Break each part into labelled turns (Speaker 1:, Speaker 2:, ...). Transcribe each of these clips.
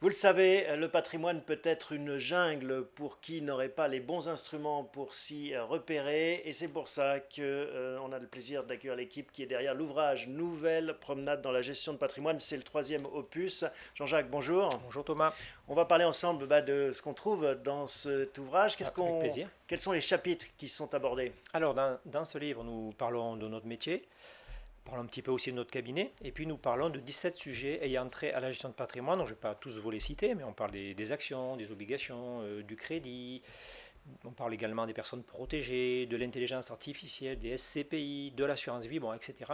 Speaker 1: Vous le savez, le patrimoine peut être une jungle pour qui n'aurait pas les bons instruments pour s'y repérer, et c'est pour ça que on a le plaisir d'accueillir l'équipe qui est derrière l'ouvrage Nouvelle promenade dans la gestion de patrimoine. C'est le troisième opus. Jean-Jacques, bonjour.
Speaker 2: Bonjour Thomas.
Speaker 1: On va parler ensemble de ce qu'on trouve dans cet ouvrage.
Speaker 2: Avec plaisir.
Speaker 1: Quels sont les chapitres qui sont abordés?
Speaker 2: Alors dans ce livre, nous parlons de notre métier, nous parlons un petit peu aussi de notre cabinet, et puis nous parlons de 17 sujets ayant trait à la gestion de patrimoine. Donc, je ne vais pas tous vous les citer, mais on parle des actions, des obligations, du crédit, on parle également des personnes protégées, de l'intelligence artificielle, des SCPI, de l'assurance vie, bon, etc.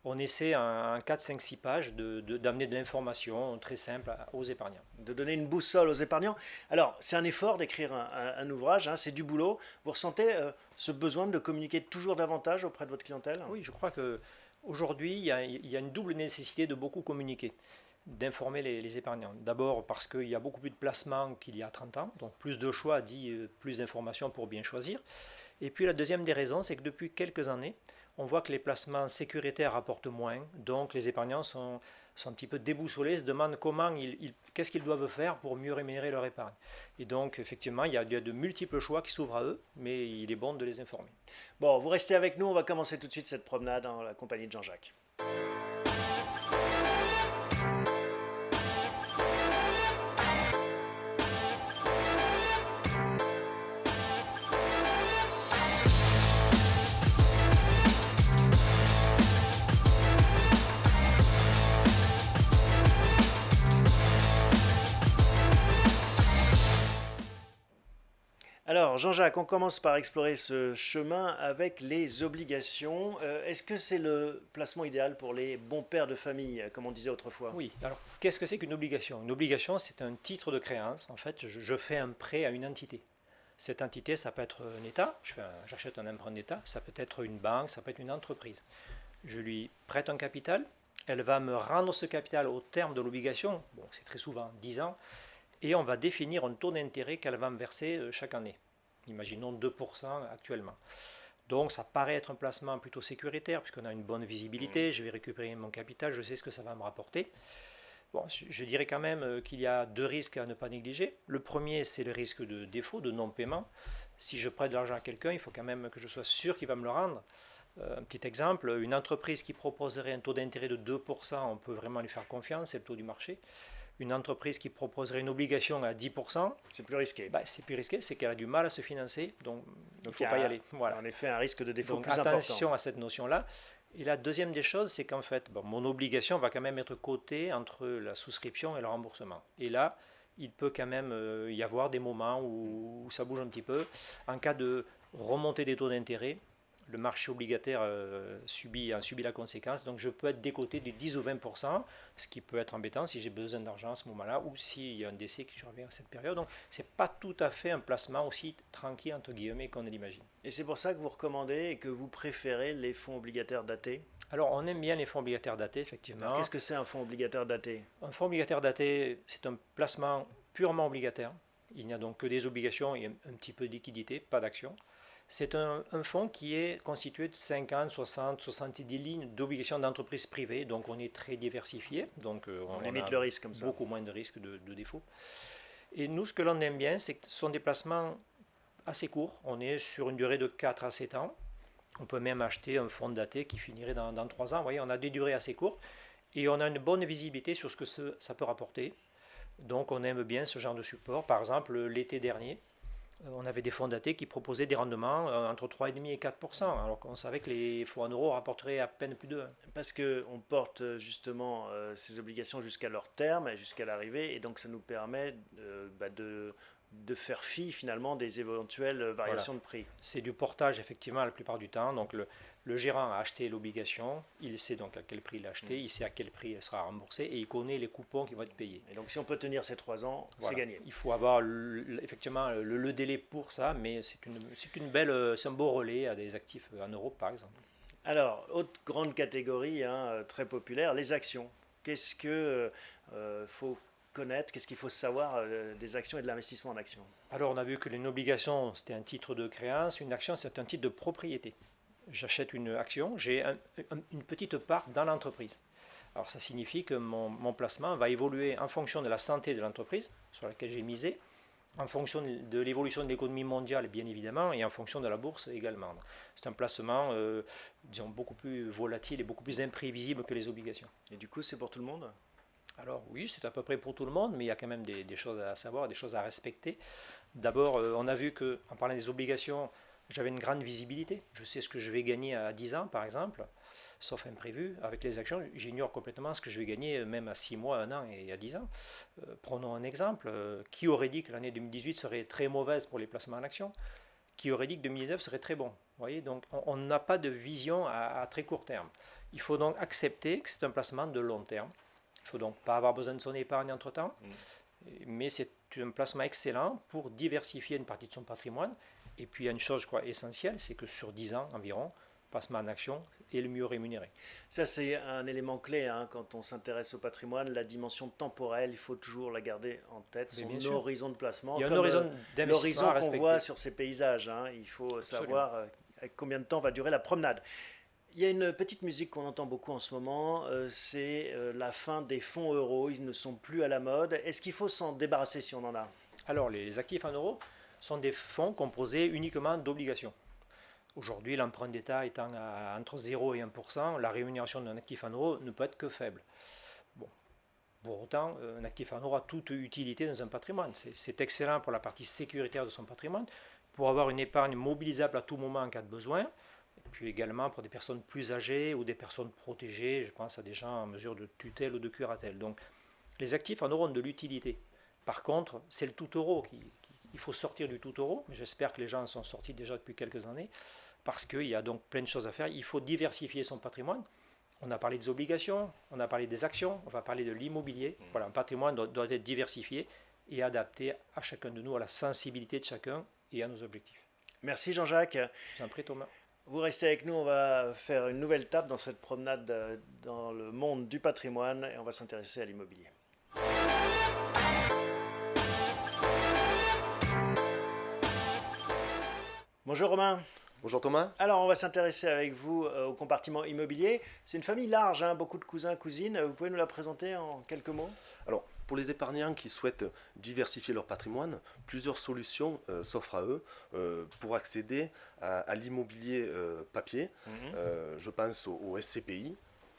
Speaker 2: On essaie en 4, 5, 6 pages d'amener de l'information très simple aux épargnants.
Speaker 1: De donner une boussole aux épargnants. Alors, c'est un effort d'écrire un ouvrage, hein, c'est du boulot. Vous ressentez ce besoin de communiquer toujours davantage auprès de votre clientèle?
Speaker 2: Oui, je crois qu'aujourd'hui, il y a une double nécessité de beaucoup communiquer, d'informer les épargnants. D'abord parce qu'il y a beaucoup plus de placements qu'il y a 30 ans, donc plus de choix dit plus d'informations pour bien choisir. Et puis la deuxième des raisons, c'est que depuis quelques années, on voit que les placements sécuritaires rapportent moins, donc les épargnants sont un petit peu déboussolés, se demandent qu'est-ce qu'ils doivent faire pour mieux rémunérer leur épargne. Et donc effectivement, il y a de multiples choix qui s'ouvrent à eux, mais il est bon de les informer.
Speaker 1: Bon, vous restez avec nous, on va commencer tout de suite cette promenade en la compagnie de Jean-Jacques. Alors, Jean-Jacques, on commence par explorer ce chemin avec les obligations. Est-ce que c'est le placement idéal pour les bons pères de famille, comme on disait autrefois?
Speaker 2: Oui, alors qu'est-ce que c'est qu'une obligation? Une obligation, c'est un titre de créance. En fait, je fais un prêt à une entité. Cette entité, ça peut être un État, j'achète un emprunt d'État, ça peut être une banque, ça peut être une entreprise. Je lui prête un capital, elle va me rendre ce capital au terme de l'obligation, bon, c'est très souvent 10 ans, et on va définir un taux d'intérêt qu'elle va me verser chaque année. Imaginons 2% actuellement. Donc ça paraît être un placement plutôt sécuritaire, puisqu'on a une bonne visibilité, je vais récupérer mon capital, je sais ce que ça va me rapporter. Bon, je dirais quand même qu'il y a deux risques à ne pas négliger. Le premier, c'est le risque de défaut, de non-paiement. Si je prête de l'argent à quelqu'un, il faut quand même que je sois sûr qu'il va me le rendre. Un petit exemple, une entreprise qui proposerait un taux d'intérêt de 2%, on peut vraiment lui faire confiance, c'est le taux du marché. Une entreprise qui proposerait une obligation à 10%,
Speaker 1: C'est plus risqué.
Speaker 2: c'est plus risqué, c'est qu'elle a du mal à se financer, donc il ne
Speaker 1: Il y
Speaker 2: faut pas y
Speaker 1: a
Speaker 2: aller. Voilà.
Speaker 1: en effet un risque de défaut
Speaker 2: Donc
Speaker 1: plus
Speaker 2: attention
Speaker 1: important.
Speaker 2: à cette notion-là. Et la deuxième des choses, c'est qu'en fait, mon obligation va quand même être cotée entre la souscription et le remboursement. Et là, il peut quand même y avoir des moments où ça bouge un petit peu. En cas de remontée des taux d'intérêt, le marché obligataire a subi la conséquence. Donc je peux être décoté de 10 ou 20%, ce qui peut être embêtant si j'ai besoin d'argent à ce moment-là ou s'il y a un décès qui survient à cette période. Donc ce n'est pas tout à fait un placement aussi tranquille, entre guillemets, qu'on l'imagine.
Speaker 1: Et c'est pour ça que vous recommandez et que vous préférez les fonds obligataires datés.
Speaker 2: Alors on aime bien les fonds obligataires datés,
Speaker 1: Alors,
Speaker 2: effectivement.
Speaker 1: qu'est-ce que c'est un fonds obligataire daté?
Speaker 2: Un fonds obligataire daté, c'est un placement purement obligataire. Il n'y a donc que des obligations et un petit peu de liquidité, pas d'actions. C'est un fonds qui est constitué de 50, 60, 70 lignes d'obligations d'entreprises privées, donc on est très diversifié, donc
Speaker 1: On
Speaker 2: on
Speaker 1: limite
Speaker 2: a
Speaker 1: le risque comme ça.
Speaker 2: beaucoup moins de risques de défaut. Et nous, ce que l'on aime bien, c'est que ce sont des placements assez courts, on est sur une durée de 4 à 7 ans. On peut même acheter un fonds daté qui finirait dans 3 ans. Vous voyez, on a des durées assez courtes et on a une bonne visibilité sur ce que ça peut rapporter. Donc on aime bien ce genre de support. Par exemple, l'été dernier, on avait des fonds datés qui proposaient des rendements entre 3,5 et 4%, alors qu'on savait que les fonds en euros rapporteraient à peine plus de 1.
Speaker 1: Parce qu'on porte justement ces obligations jusqu'à leur terme, et jusqu'à l'arrivée, et donc ça nous permet de faire fi finalement des éventuelles variations
Speaker 2: Voilà.
Speaker 1: de prix.
Speaker 2: C'est du portage effectivement la plupart du temps. Donc le gérant a acheté l'obligation, il sait donc à quel prix il l'a acheté, il sait à quel prix elle sera remboursée et il connaît les coupons qui vont être payés.
Speaker 1: Et donc si on peut tenir ces 3 ans,
Speaker 2: Voilà.
Speaker 1: c'est gagné.
Speaker 2: Il faut avoir effectivement le délai pour ça, mais c'est un beau relais à des actifs en Europe par exemple.
Speaker 1: Alors, autre grande catégorie, hein, très populaire, les actions. Qu'est-ce que faut connaître, qu'est-ce qu'il faut savoir des actions et de l'investissement en actions?
Speaker 2: Alors on a vu que une obligation c'était un titre de créance, une action c'est un titre de propriété. J'achète une action, j'ai une petite part dans l'entreprise. Alors ça signifie que mon placement va évoluer en fonction de la santé de l'entreprise sur laquelle j'ai misé, en fonction de l'évolution de l'économie mondiale bien évidemment, et en fonction de la bourse également. C'est un placement, disons, beaucoup plus volatile et beaucoup plus imprévisible que les obligations.
Speaker 1: Et du coup, c'est pour tout le monde?
Speaker 2: Alors oui, c'est à peu près pour tout le monde, mais il y a quand même des choses à savoir, des choses à respecter. D'abord, on a vu qu'en parlant des obligations, j'avais une grande visibilité. Je sais ce que je vais gagner à 10 ans, par exemple, sauf imprévu. Avec les actions, j'ignore complètement ce que je vais gagner même à 6 mois, 1 an et à 10 ans. Prenons un exemple. Qui aurait dit que l'année 2018 serait très mauvaise pour les placements en actions? Qui aurait dit que 2019 serait très bon? Vous voyez, donc on n'a pas de vision à très court terme. Il faut donc accepter que c'est un placement de long terme. Il ne faut donc pas avoir besoin de son épargne entre-temps, mais c'est un placement excellent pour diversifier une partie de son patrimoine. Et puis il y a une chose, je crois, essentielle, c'est que sur 10 ans environ, le placement en action est le mieux rémunéré.
Speaker 1: Ça, c'est un élément clé hein, quand on s'intéresse au patrimoine. La dimension temporelle, il faut toujours la garder en tête, son horizon de placement.
Speaker 2: Il y a un
Speaker 1: comme
Speaker 2: horizon d'investissement à
Speaker 1: l'horizon qu'on
Speaker 2: respecter.
Speaker 1: voit sur ces paysages. Hein. Il faut savoir avec combien de temps va durer la promenade. Il y a une petite musique qu'on entend beaucoup en ce moment, c'est la fin des fonds euros. Ils ne sont plus à la mode. Est-ce qu'il faut s'en débarrasser si on en a?
Speaker 2: Alors, les actifs en euros sont des fonds composés uniquement d'obligations. Aujourd'hui, l'emprunt d'État étant entre 0 et 1%, la rémunération d'un actif en euros ne peut être que faible. Bon. Pour autant, un actif en euros a toute utilité dans un patrimoine. C'est excellent pour la partie sécuritaire de son patrimoine, pour avoir une épargne mobilisable à tout moment en cas de besoin, et puis également pour des personnes plus âgées ou des personnes protégées, je pense à des gens en mesure de tutelle ou de curatelle. Donc, les actifs en euros ont de l'utilité. Par contre, c'est le tout euro il faut sortir du tout euro, mais j'espère que les gens en sont sortis déjà depuis quelques années, parce qu'il y a donc plein de choses à faire. Il faut diversifier son patrimoine. On a parlé des obligations, on a parlé des actions, on va parler de l'immobilier. Voilà, un patrimoine doit être diversifié et adapté à chacun de nous, à la sensibilité de chacun et à nos objectifs.
Speaker 1: Merci Jean-Jacques.
Speaker 2: Je vous en prie Thomas.
Speaker 1: Vous restez avec nous, on va faire une nouvelle tape dans cette promenade dans le monde du patrimoine et on va s'intéresser à l'immobilier. Bonjour Romain.
Speaker 3: Bonjour Thomas.
Speaker 1: Alors on va s'intéresser avec vous au compartiment immobilier. C'est une famille large, hein, beaucoup de cousins, cousines. Vous pouvez nous la présenter en quelques mots?
Speaker 3: Alors pour les épargnants qui souhaitent diversifier leur patrimoine, plusieurs solutions s'offrent à eux pour accéder à l'immobilier papier. Je pense aux SCPI,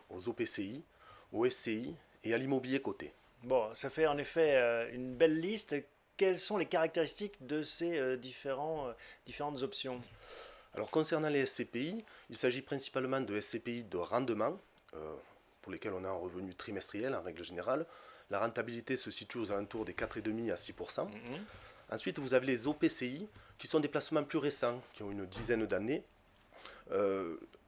Speaker 3: aux OPCI, aux SCI et à l'immobilier coté.
Speaker 1: Bon, ça fait en effet une belle liste. Quelles sont les caractéristiques de ces différentes options?
Speaker 3: Alors concernant les SCPI, il s'agit principalement de SCPI de rendement, pour lesquels on a un revenu trimestriel en règle générale. La rentabilité se situe aux alentours des 4,5 à 6%. Ensuite, vous avez les OPCI, qui sont des placements plus récents, qui ont une dizaine d'années.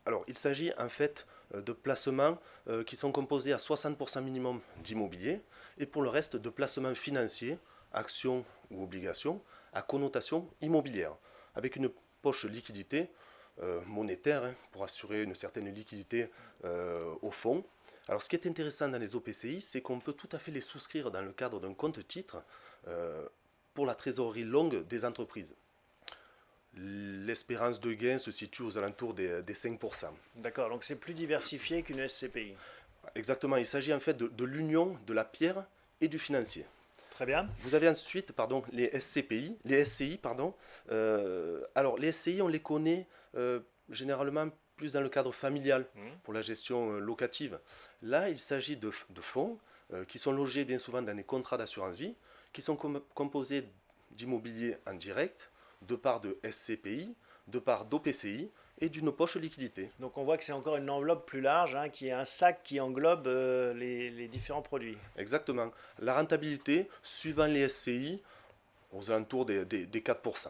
Speaker 3: Alors, il s'agit en fait de placements qui sont composés à 60% minimum d'immobilier, et pour le reste de placements financiers, actions ou obligations, à connotation immobilière, avec une poche liquidité monétaire pour assurer une certaine liquidité au fond. Alors ce qui est intéressant dans les OPCI, c'est qu'on peut tout à fait les souscrire dans le cadre d'un compte-titre pour la trésorerie longue des entreprises. L'espérance de gain se situe aux alentours des 5%.
Speaker 1: D'accord, donc c'est plus diversifié qu'une SCPI.
Speaker 3: Exactement, il s'agit en fait de l'union de la pierre et du financier.
Speaker 1: Très bien.
Speaker 3: Vous avez ensuite les SCPI, les SCI. Alors les SCI, on les connaît généralement plus dans le cadre familial pour la gestion locative. Là, il s'agit de fonds qui sont logés bien souvent dans des contrats d'assurance vie, qui sont composés d'immobilier en direct, de part de SCPI, de part d'OPCI et d'une poche liquidité.
Speaker 1: Donc on voit que c'est encore une enveloppe plus large, hein, qui est un sac qui englobe les différents produits.
Speaker 3: Exactement. La rentabilité, suivant les SCI, aux alentours des 4%.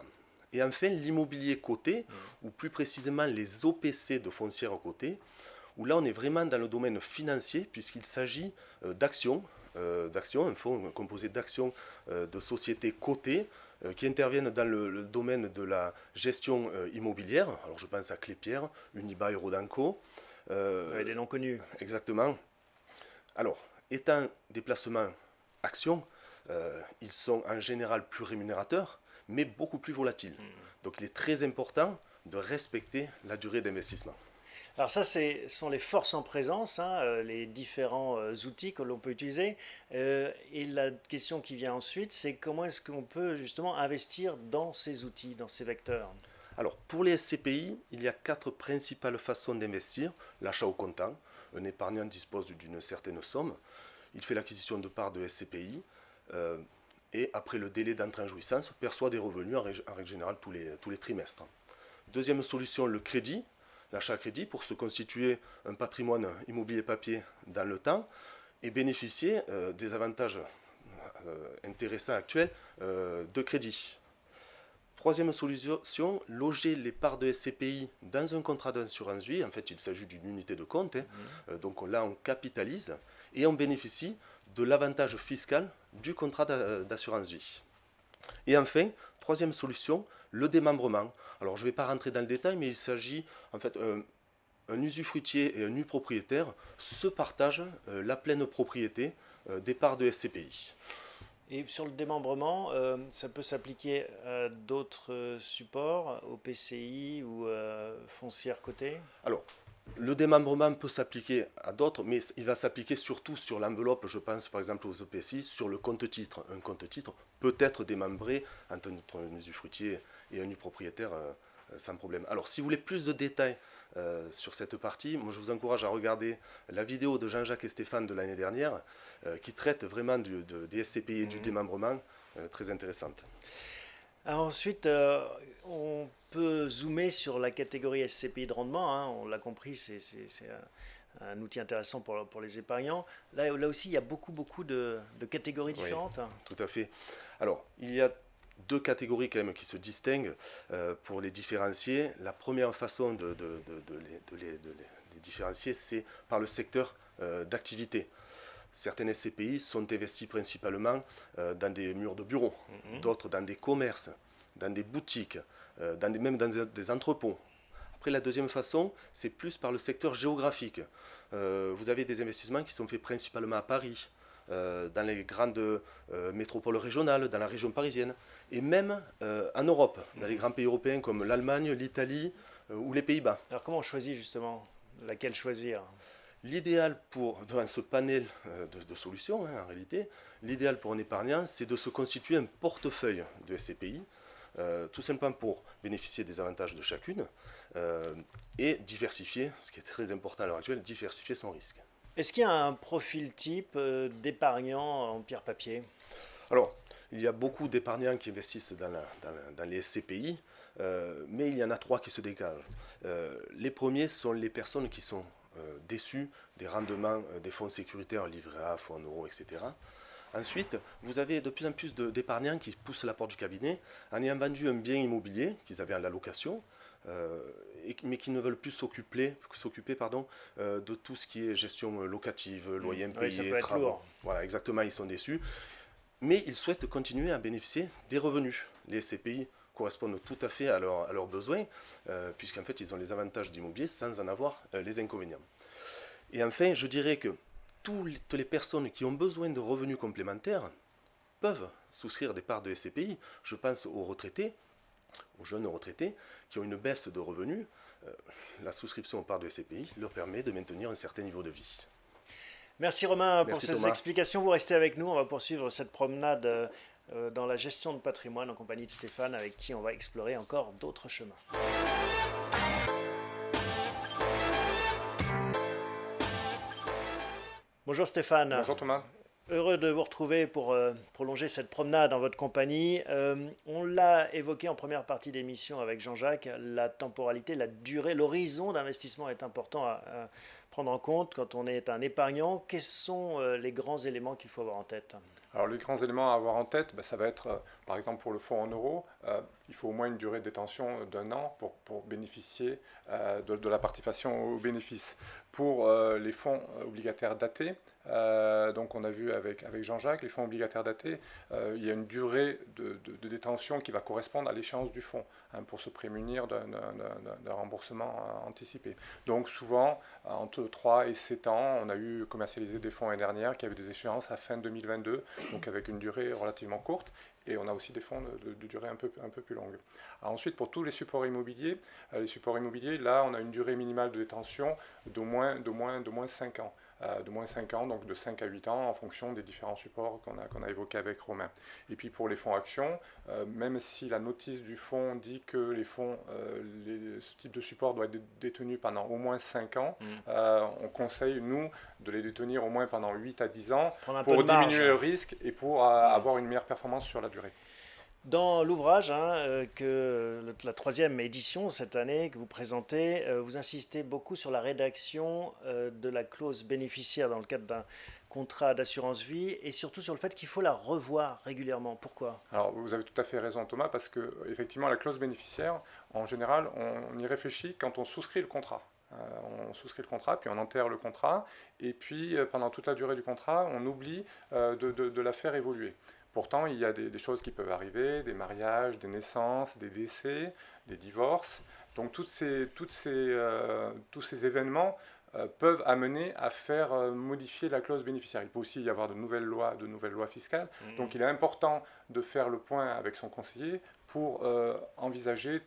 Speaker 3: Et enfin, l'immobilier coté, ou plus précisément les OPC de foncières cotées, où là on est vraiment dans le domaine financier, puisqu'il s'agit d'actions, un fonds composé d'actions de sociétés cotées, qui interviennent dans le domaine de la gestion immobilière. Alors je pense à Clépierre, Unibail, Rodanco.
Speaker 1: Des noms connus.
Speaker 3: Exactement. Alors, étant des placements actions, ils sont en général plus rémunérateurs, mais beaucoup plus volatiles. Donc il est très important de respecter la durée d'investissement.
Speaker 1: Alors ça, ce sont les forces en présence, hein, les différents outils que l'on peut utiliser. Et la question qui vient ensuite, c'est comment est-ce qu'on peut justement investir dans ces outils, dans ces vecteurs?
Speaker 3: Alors, pour les SCPI, il y a 4 principales façons d'investir. L'achat au comptant. Un épargnant dispose d'une certaine somme. Il fait l'acquisition de parts de SCPI et après le délai d'entrée en jouissance, perçoit des revenus en règle générale tous les trimestres. Deuxième solution, le crédit. L'achat à crédit pour se constituer un patrimoine immobilier papier dans le temps et bénéficier des avantages intéressants actuels de crédit. Troisième solution, loger les parts de SCPI dans un contrat d'assurance vie. En fait, il s'agit d'une unité de compte. Donc là, on capitalise et on bénéficie de l'avantage fiscal du contrat d'assurance vie. Et enfin, troisième solution, le démembrement. Alors, je ne vais pas rentrer dans le détail, mais il s'agit, en fait, un usufruitier et un nu-propriétaire se partagent la pleine propriété des parts de SCPI.
Speaker 1: Et sur le démembrement, ça peut s'appliquer à d'autres supports, au PCI ou foncière cotée?
Speaker 3: Alors, le démembrement peut s'appliquer à d'autres, mais il va s'appliquer surtout sur l'enveloppe. Je pense par exemple aux EPCI, sur le compte-titre. Un compte-titre peut être démembré entre un usufruitier et un nu-propriétaire sans problème. Alors, si vous voulez plus de détails sur cette partie, moi je vous encourage à regarder la vidéo de Jean-Jacques et Stéphane de l'année dernière qui traite vraiment des SCPI et du démembrement, très intéressante.
Speaker 1: Alors ensuite, on peut zoomer sur la catégorie SCPI de rendement, hein. On l'a compris, c'est un outil intéressant pour les épargnants. Là aussi, il y a beaucoup de catégories différentes.
Speaker 3: Oui, tout à fait. Alors, il y a deux catégories quand même qui se distinguent pour les différencier. La première façon de les différencier, c'est par le secteur d'activité. Certaines SCPI sont investies principalement dans des murs de bureaux, d'autres dans des commerces, dans des boutiques, même dans des entrepôts. Après, la deuxième façon, c'est plus par le secteur géographique. Vous avez des investissements qui sont faits principalement à Paris, dans les grandes métropoles régionales, dans la région parisienne, et même en Europe, dans les grands pays européens comme l'Allemagne, l'Italie ou les Pays-Bas.
Speaker 1: Alors comment on choisit justement laquelle choisir?
Speaker 3: L'idéal devant ce panel de solutions, hein, en réalité, l'idéal pour un épargnant, c'est de se constituer un portefeuille de SCPI, tout simplement pour bénéficier des avantages de chacune et diversifier, ce qui est très important à l'heure actuelle, diversifier son risque.
Speaker 1: Est-ce qu'il y a un profil type d'épargnant en pierre papier?
Speaker 3: Alors, il y a beaucoup d'épargnants qui investissent dans les SCPI, mais il y en a 3 qui se dégagent. Les premiers sont les personnes qui sont déçues des rendements des fonds sécuritaires, livrets A, fonds en euros, etc. Ensuite, vous avez de plus en plus d'épargnants qui poussent la porte du cabinet en ayant vendu un bien immobilier qu'ils avaient en la location, mais qui ne veulent plus s'occuper de tout ce qui est gestion locative, loyer impayé, travaux. Voilà, exactement, ils sont déçus. Mais ils souhaitent continuer à bénéficier des revenus. Les SCPI correspondent tout à fait à leurs besoins, puisqu'en fait, ils ont les avantages d'immobilier sans en avoir les inconvénients. Et enfin, je dirais que toutes les personnes qui ont besoin de revenus complémentaires peuvent souscrire des parts de SCPI. Je pense aux retraités, aux jeunes retraités qui ont une baisse de revenus. La souscription aux parts de SCPI leur permet de maintenir un certain niveau de vie.
Speaker 1: Merci Romain pour
Speaker 3: Merci
Speaker 1: ces
Speaker 3: Thomas.
Speaker 1: explications. Vous restez avec nous. On va poursuivre cette promenade dans la gestion de patrimoine en compagnie de Stéphane, avec qui on va explorer encore d'autres chemins. Bonjour Stéphane.
Speaker 4: Bonjour Thomas.
Speaker 1: Heureux de vous retrouver pour prolonger cette promenade en votre compagnie. On l'a évoqué en première partie d'émission avec Jean-Jacques, la temporalité, la durée, l'horizon d'investissement est important à prendre en compte quand on est un épargnant. Quels sont les grands éléments qu'il faut avoir en tête?
Speaker 4: Alors les grands éléments à avoir en tête, ça va être par exemple pour le fonds en euros, il faut au moins une durée de détention d'1 an pour bénéficier de la participation aux bénéfices. Pour les fonds obligataires datés, Donc on a vu avec Jean-Jacques, les fonds obligataires datés, il y a une durée de détention qui va correspondre à l'échéance du fonds, hein, pour se prémunir d'un remboursement anticipé. Donc souvent, entre 3 et 7 ans, on a eu commercialisé des fonds l'année dernière qui avaient des échéances à fin 2022, donc avec une durée relativement courte. Et on a aussi des fonds de durée un peu plus longue. Alors ensuite, pour tous les supports immobiliers, là, on a une durée minimale de détention d'au moins 5 ans. De moins 5 ans, donc de 5 à 8 ans, en fonction des différents supports qu'on a évoqués avec Romain. Et puis pour les fonds actions, même si la notice du fonds dit que les fonds, ce type de support doit être détenu pendant au moins 5 ans, on conseille, nous, de les détenir au moins pendant 8 à 10 ans pour diminuer le risque et pour avoir une meilleure performance sur la durée.
Speaker 1: Dans l'ouvrage, la 3e édition cette année que vous présentez, vous insistez beaucoup sur la rédaction de la clause bénéficiaire dans le cadre d'un contrat d'assurance vie et surtout sur le fait qu'il faut la revoir régulièrement. Pourquoi ?
Speaker 4: Alors vous avez tout à fait raison Thomas, parce que effectivement la clause bénéficiaire, en général, on y réfléchit quand on souscrit le contrat. On souscrit le contrat, puis on enterre le contrat, et puis pendant toute la durée du contrat, on oublie de la faire évoluer. Pourtant, il y a des choses qui peuvent arriver, des mariages, des naissances, des décès, des divorces. Donc tous ces événements peuvent amener à faire modifier la clause bénéficiaire. Il peut aussi y avoir de nouvelles lois fiscales. Donc il est important de faire le point avec son conseiller pour envisager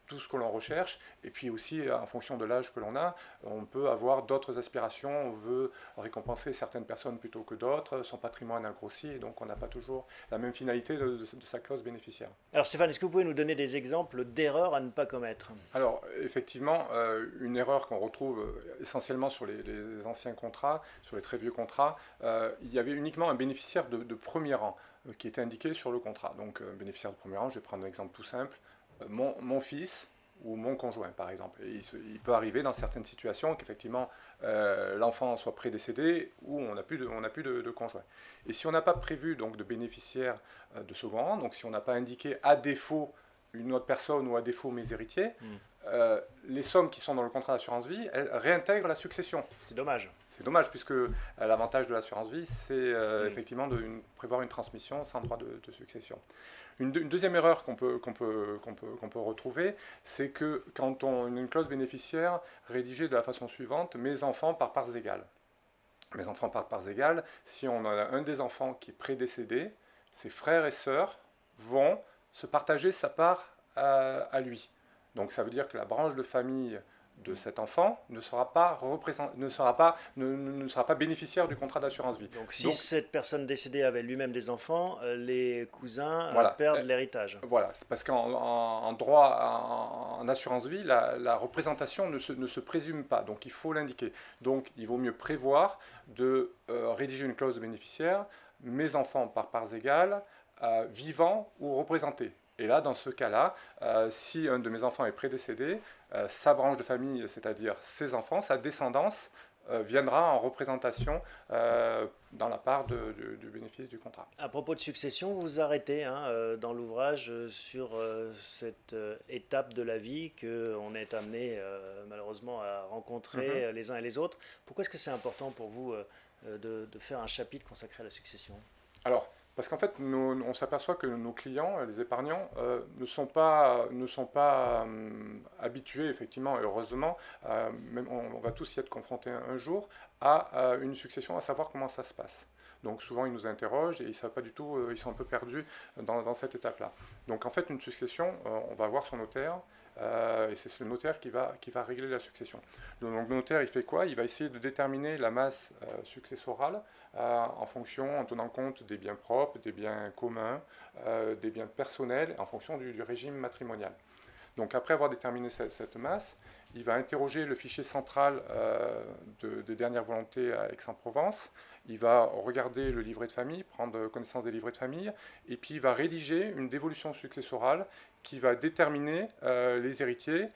Speaker 4: tout ce que l'on recherche, et puis aussi en fonction de l'âge que l'on a, on peut avoir d'autres aspirations, on veut récompenser certaines personnes plutôt que d'autres, son patrimoine a grossi, et donc on n'a pas toujours la même finalité de sa clause bénéficiaire.
Speaker 1: Alors Stéphane, est-ce que vous pouvez nous donner des exemples d'erreurs à ne pas commettre ?
Speaker 4: Alors effectivement, une erreur qu'on retrouve essentiellement sur les anciens contrats, sur les très vieux contrats, il y avait uniquement un bénéficiaire de premier rang qui était indiqué sur le contrat. Donc bénéficiaire de premier rang, je vais prendre un exemple tout simple, mon fils ou mon conjoint, par exemple. Et il peut arriver dans certaines situations qu'effectivement l'enfant soit prédécédé ou on n'a plus de conjoint. Et si on n'a pas prévu donc, de bénéficiaire de second rang, donc si on n'a pas indiqué à défaut une autre personne ou à défaut mes héritiers, les sommes qui sont dans le contrat d'assurance vie, elles réintègrent la succession.
Speaker 1: C'est dommage.
Speaker 4: C'est dommage, puisque l'avantage de l'assurance vie, c'est effectivement de prévoir une transmission sans droit de succession. Une deuxième erreur qu'on peut retrouver, c'est que quand on a une clause bénéficiaire rédigée de la façon suivante, mes enfants par parts égales. Mes enfants par parts égales, si on a un des enfants qui est prédécédé, ses frères et sœurs vont se partager sa part à lui. Donc ça veut dire que la branche de famille de cet enfant ne sera pas bénéficiaire du contrat d'assurance vie.
Speaker 1: Donc cette personne décédée avait lui-même des enfants, les cousins perdent l'héritage.
Speaker 4: Voilà, parce qu'en droit, en assurance vie, la représentation ne se présume pas, donc il faut l'indiquer. Donc il vaut mieux prévoir de rédiger une clause de bénéficiaire, mes enfants par parts égales, vivants ou représentés. Et là, dans ce cas-là, si un de mes enfants est prédécédé, sa branche de famille, c'est-à-dire ses enfants, sa descendance, viendra en représentation dans la part du bénéfice du contrat.
Speaker 1: À propos de succession, vous vous arrêtez dans l'ouvrage sur cette étape de la vie qu'on est amené malheureusement à rencontrer les uns et les autres. Pourquoi est-ce que c'est important pour vous de faire un chapitre consacré à la succession ?
Speaker 4: Alors, parce qu'en fait, on s'aperçoit que nos clients, les épargnants, ne sont pas habitués, effectivement, et heureusement, même on va tous y être confrontés un jour, à une succession, à savoir comment ça se passe. Donc souvent, ils nous interrogent et ils ne savent pas du tout, ils sont un peu perdus dans cette étape-là. Donc en fait, une succession, on va voir son notaire, et c'est le notaire qui va régler la succession. Donc le notaire, il fait quoi ? Il va essayer de déterminer la masse successorale en tenant compte des biens propres, des biens communs, des biens personnels, en fonction du régime matrimonial. Donc après avoir déterminé cette masse, il va interroger le fichier central des dernières volontés à Aix-en-Provence, il va regarder le livret de famille, prendre connaissance des livrets de famille, et puis il va rédiger une dévolution successorale qui va déterminer les héritiers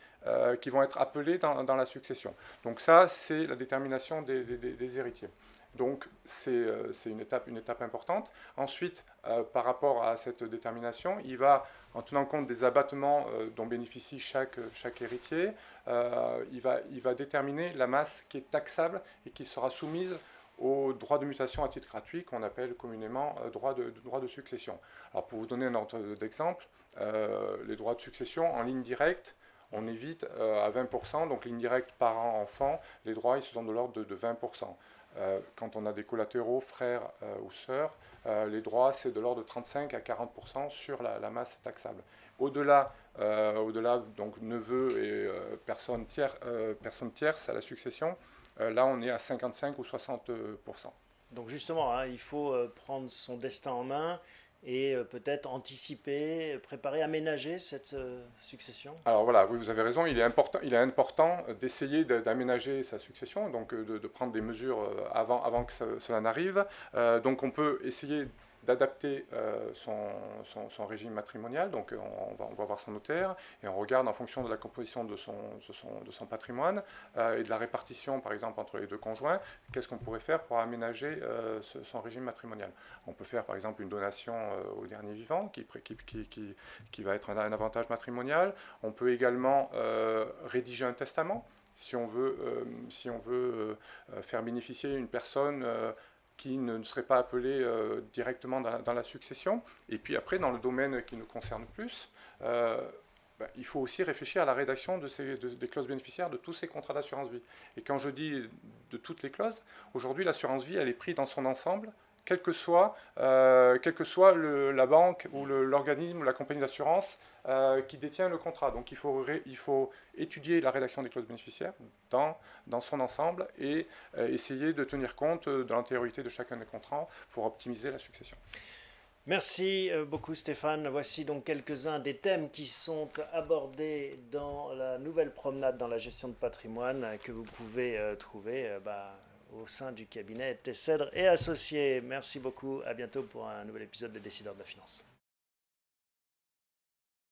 Speaker 4: qui vont être appelés dans la succession. Donc ça, c'est la détermination des héritiers. Donc c'est une étape importante. Ensuite, par rapport à cette détermination, il va, en tenant compte des abattements dont bénéficie chaque héritier, il va déterminer la masse qui est taxable et qui sera soumise au droit de mutation à titre gratuit qu'on appelle communément droit de succession. Alors pour vous donner un ordre d'exemple, les droits de succession en ligne directe, on évite à 20%, donc ligne directe parent-enfant, les droits ils sont de l'ordre de 20%. Quand on a des collatéraux, frères ou sœurs, les droits c'est de l'ordre de 35 à 40% sur la masse taxable. Au-delà, donc neveu et personne tierce à la succession, là on est à 55 ou 60%.
Speaker 1: Donc justement, hein, il faut prendre son destin en main et peut-être anticiper, préparer, aménager cette succession.
Speaker 4: Alors voilà, oui, vous avez raison, il est important d'essayer d'aménager sa succession, donc de prendre des mesures avant que cela n'arrive. Donc on peut essayer d'adapter son régime matrimonial, donc on va voir son notaire et on regarde en fonction de la composition de son patrimoine et de la répartition par exemple entre les deux conjoints, qu'est-ce qu'on pourrait faire pour aménager son régime matrimonial. On peut faire par exemple une donation au dernier vivant qui va être un avantage matrimonial. On peut également rédiger un testament si on veut faire bénéficier une personne qui ne serait pas appelé directement dans la succession. Et puis après, dans le domaine qui nous concerne plus, il faut aussi réfléchir à la rédaction des clauses bénéficiaires de tous ces contrats d'assurance vie. Et quand je dis de toutes les clauses, aujourd'hui l'assurance vie, elle est prise dans son ensemble, quelle que soit la banque ou l'organisme ou la compagnie d'assurance qui détient le contrat. Donc il faut étudier la rédaction des clauses bénéficiaires dans son ensemble et essayer de tenir compte de l'antériorité de chacun des contrats pour optimiser la succession.
Speaker 1: Merci beaucoup Stéphane. Voici donc quelques-uns des thèmes qui sont abordés dans la nouvelle promenade dans la gestion de patrimoine que vous pouvez trouver au sein du cabinet Tessèdre et Associés. Merci beaucoup, à bientôt pour un nouvel épisode des Décideurs de la Finance.